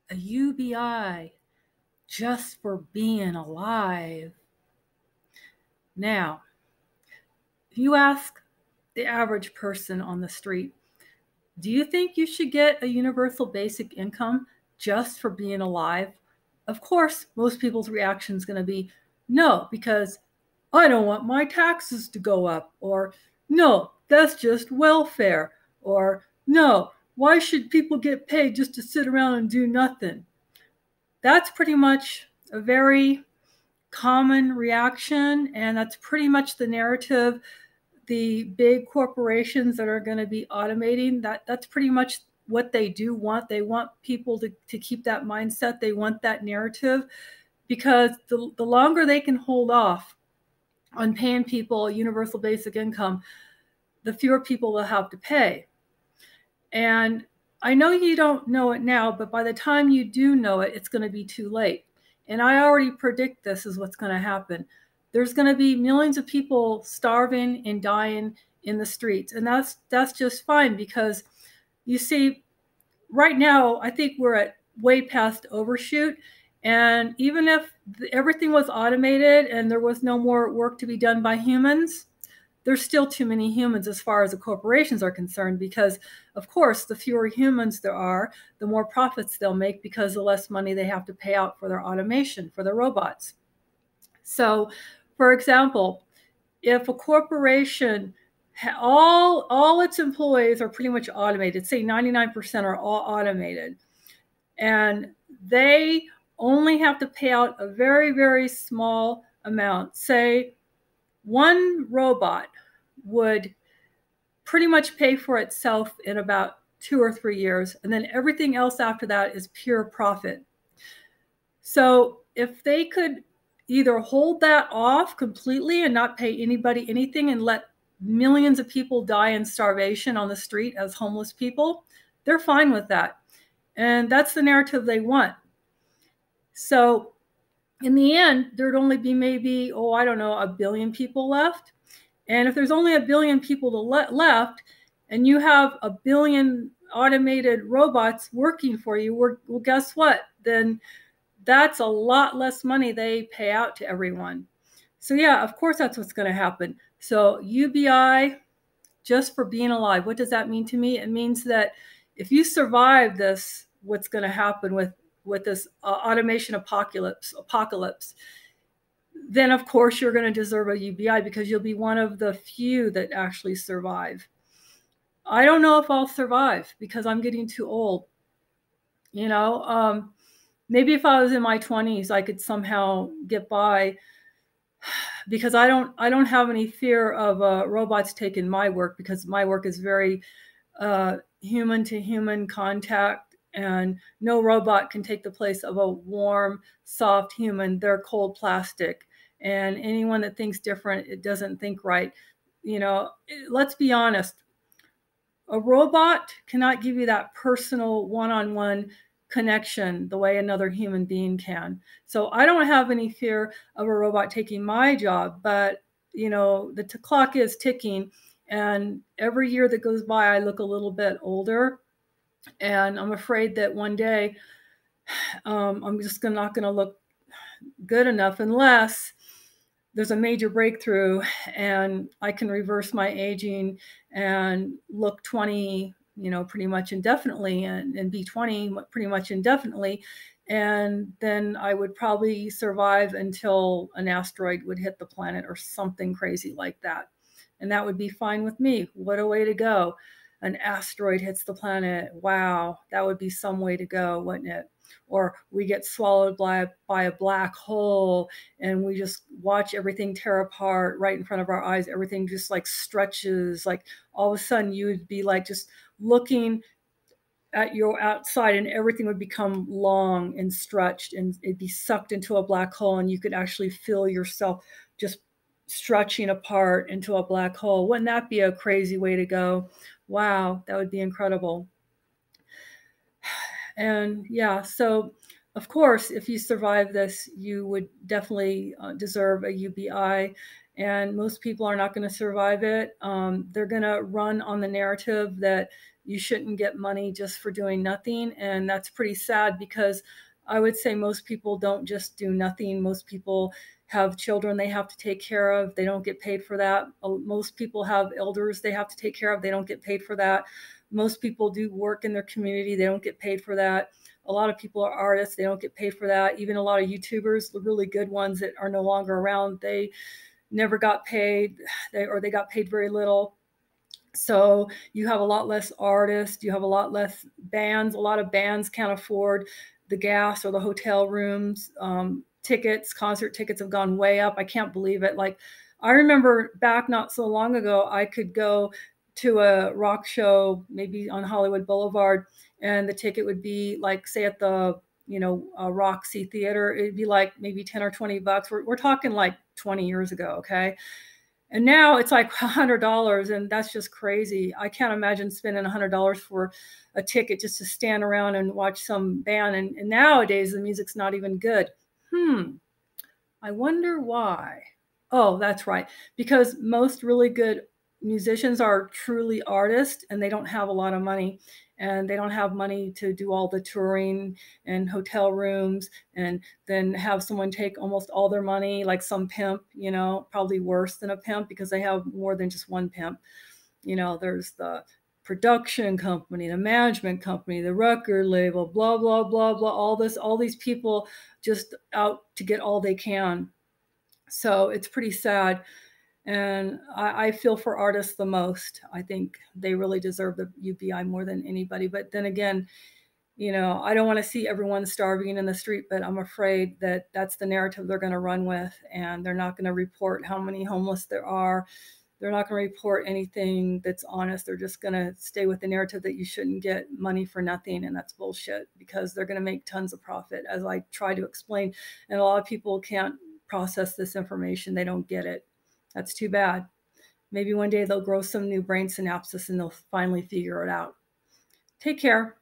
a UBI just for being alive. Now, if you ask the average person on the street, do you think you should get a universal basic income just for being alive? Of course, most people's reaction is going to be no, because I don't want my taxes to go up, or no, that's just welfare, or no, why should people get paid just to sit around and do nothing? That's pretty much a very common reaction, and that's pretty much the narrative the big corporations that are going to be automating, that's pretty much what they do want. They want people to keep that mindset. They want that narrative, because the longer they can hold off on paying people universal basic income, the fewer people will have to pay. And I know you don't know it now, but by the time you do know it, it's going to be too late. And I already predict this is what's going to happen. There's going to be millions of people starving and dying in the streets. And that's just fine, because you see, right now, I think we're at way past overshoot. And even if everything was automated and there was no more work to be done by humans, there's still too many humans as far as the corporations are concerned, because of course, the fewer humans there are, the more profits they'll make, because the less money they have to pay out for their automation, for their robots. So, for example, if a corporation, all its employees are pretty much automated, say 99% are all automated, and they only have to pay out a very, very small amount. Say one robot would pretty much pay for itself in about 2 or 3 years, and then everything else after that is pure profit. So if they could either hold that off completely and not pay anybody anything and let millions of people die in starvation on the street as homeless people, they're fine with that. And that's the narrative they want. So in the end, there'd only be maybe, I don't know, 1 billion people left. And if there's only 1 billion people left, and you have 1 billion automated robots working for you, well, guess what? Then that's a lot less money they pay out to everyone. So yeah, of course that's what's going to happen. So UBI, just for being alive. What does that mean to me? It means that if you survive this, what's going to happen with this automation apocalypse, then of course you're going to deserve a UBI, because you'll be one of the few that actually survive. I don't know if I'll survive, because I'm getting too old. Maybe if I was in my 20s, I could somehow get by, because I don't have any fear of robots taking my work, because my work is very human to human contact, and no robot can take the place of a warm, soft human. They're cold plastic, and anyone that thinks different, it doesn't think right. Let's be honest. A robot cannot give you that personal one-on-one connection the way another human being can. So I don't have any fear of a robot taking my job, but the clock is ticking, and every year that goes by, I look a little bit older, and I'm afraid that one day I'm just not going to look good enough unless there's a major breakthrough and I can reverse my aging and look 20, pretty much indefinitely, and be 20 pretty much indefinitely. And then I would probably survive until an asteroid would hit the planet or something crazy like that. And that would be fine with me. What a way to go. An asteroid hits the planet. Wow, that would be some way to go, wouldn't it? Or we get swallowed by a black hole, and we just watch everything tear apart right in front of our eyes. Everything just like stretches. Like all of a sudden you would be like just looking at your outside, and everything would become long and stretched, and it'd be sucked into a black hole, and you could actually feel yourself just stretching apart into a black hole. Wouldn't that be a crazy way to go? Wow, that would be incredible. And yeah, so of course, if you survive this, you would definitely deserve a UBI. And most people are not going to survive it. They're going to run on the narrative that, you shouldn't get money just for doing nothing. And that's pretty sad because I would say most people don't just do nothing. Most people have children they have to take care of. They don't get paid for that. Most people have elders they have to take care of. They don't get paid for that. Most people do work in their community. They don't get paid for that. A lot of people are artists. They don't get paid for that. Even a lot of YouTubers, the really good ones that are no longer around, they never got paid, or they got paid very little. So you have a lot less artists, you have a lot less bands. A lot of bands can't afford the gas or the hotel rooms. Tickets, concert tickets have gone way up. I can't believe it. Like, I remember back not so long ago, I could go to a rock show, maybe on Hollywood Boulevard, and the ticket would be like, say at the, Roxy Theater, it'd be like maybe 10 or 20 bucks. We're talking like 20 years ago. Okay. And now it's like $100, and that's just crazy. I can't imagine spending $100 for a ticket just to stand around and watch some band. And nowadays the music's not even good. I wonder why. Oh, that's right. Because most really good musicians are truly artists and they don't have a lot of money, and they don't have money to do all the touring and hotel rooms, and then have someone take almost all their money, like some pimp, probably worse than a pimp because they have more than just one pimp. There's the production company, the management company, the record label, blah, blah, blah, blah, all these people just out to get all they can. So it's pretty sad. And I feel for artists the most. I think they really deserve the UBI more than anybody. But then again, I don't want to see everyone starving in the street, but I'm afraid that that's the narrative they're going to run with. And they're not going to report how many homeless there are. They're not going to report anything that's honest. They're just going to stay with the narrative that you shouldn't get money for nothing. And that's bullshit, because they're going to make tons of profit, as I try to explain. And a lot of people can't process this information. They don't get it. That's too bad. Maybe one day they'll grow some new brain synapses and they'll finally figure it out. Take care.